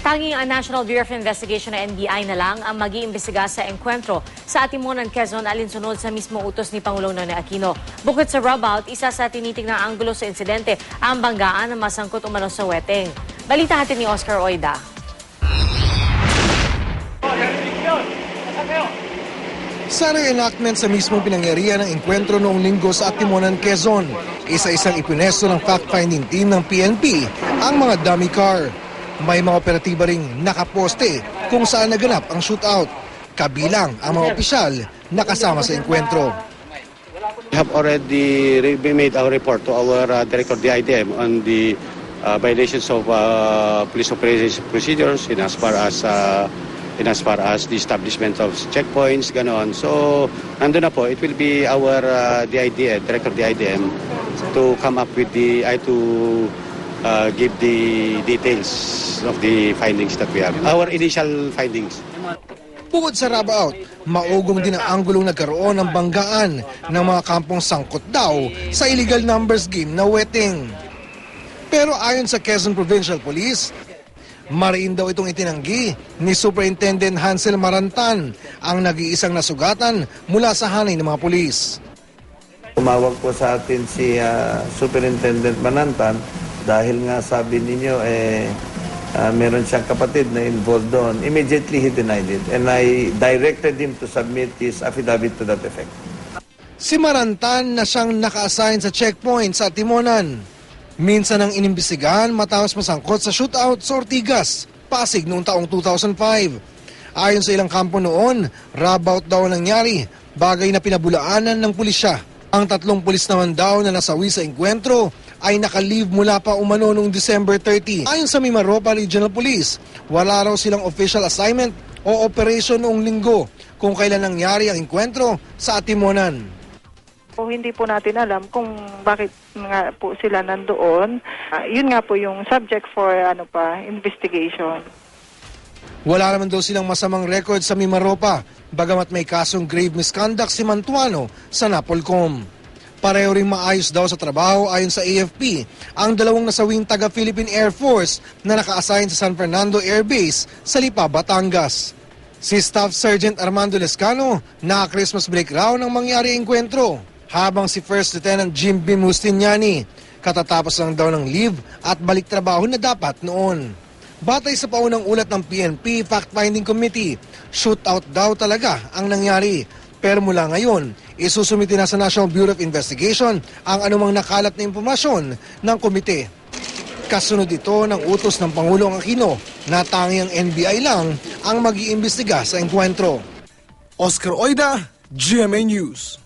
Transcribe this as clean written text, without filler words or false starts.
Tanging ang National Bureau of Investigation na NBI na lang ang mag-iimbestiga sa engkwentro sa Atimunan, Quezon alinsunod sa mismo utos ni Pangulong Noynoy Aquino. Bukod sa rub-out, isa sa tinitingnang anggulo sa insidente ang banggaan na masangkot umano sa weteng. Balita natin ni Oscar Oida. Sa reenactment sa mismong pinangyarihan ng engkwentro noong linggo sa Atimunan, Quezon, isa-isang ipinesto ng fact-finding team ng PNP ang mga dummy car. May mga operatiba ring nakaposte kung saan naganap ang shootout, kabilang ang mga opisyal na kasama sa engkwentro. We have already made our report to our Director of the IDM on the violations of police operations procedures in as far as the establishment of checkpoints, ganon. So, nandun na po, it will be our Director of the IDM to come up with give the details of the findings that we have. Our initial findings. Bukod sa rub-out, maugong din ang anggulong nagkaroon ng banggaan ng mga kampong sangkot daw sa illegal numbers game na wetting. Pero ayon sa Quezon Provincial Police, mariin daw itong itinanggi ni Superintendent Hansel Marantan ang nag-iisang nasugatan mula sa hanay ng mga pulis. Tumawag po sa atin si Superintendent Marantan dahil nga sabi ninyo meron siyang kapatid na involved doon. Immediately he denied it and I directed him to submit his affidavit to that effect. Si Marantan na siyang naka-assign sa checkpoint sa Atimunan. Minsan ang inimbestigahan matapos masangkot sa shootout sa Ortigas, Pasig noong taong 2005. Ayon sa ilang kampo noon, rub-out daw nangyari, bagay na pinabulaanan ng pulisya. Ang 3 pulis naman daw na nasawi sa engkwentro ay naka-leave mula pa umano noong December 30. Ayon sa Mimaropa Regional Police, wala raw silang official assignment o operation noong linggo kung kailan nangyari ang engkwentro sa Atimunan. Hindi po natin alam kung bakit nga po sila nandoon. Yun nga po yung subject for investigation. Wala naman daw silang masamang record sa Mimaropa, bagamat may kasong grave misconduct si Mantuano sa Napolcom. Pareho rin maayos daw sa trabaho ayon sa AFP ang 2 nasawing taga-Philippine Air Force na naka-assign sa San Fernando Air Base sa Lipa, Batangas. Si Staff Sergeant Armando Lescano naka-Christmas break raw nang mangyari ang engkwentro, habang si First Lieutenant Jim Bim Justiniani katatapos lang daw ng leave at balik trabaho na dapat noon. Batay sa paunang ulat ng PNP Fact-Finding Committee, shootout daw talaga ang nangyari. Pero mula ngayon, isusumiti na sa National Bureau of Investigation ang anumang nakalat na impormasyon ng komite. Kasunod ito ng utos ng Pangulong Aquino na tanging ang NBI lang ang mag-iimbestiga sa engkwentro. Oscar Oida, GMA News.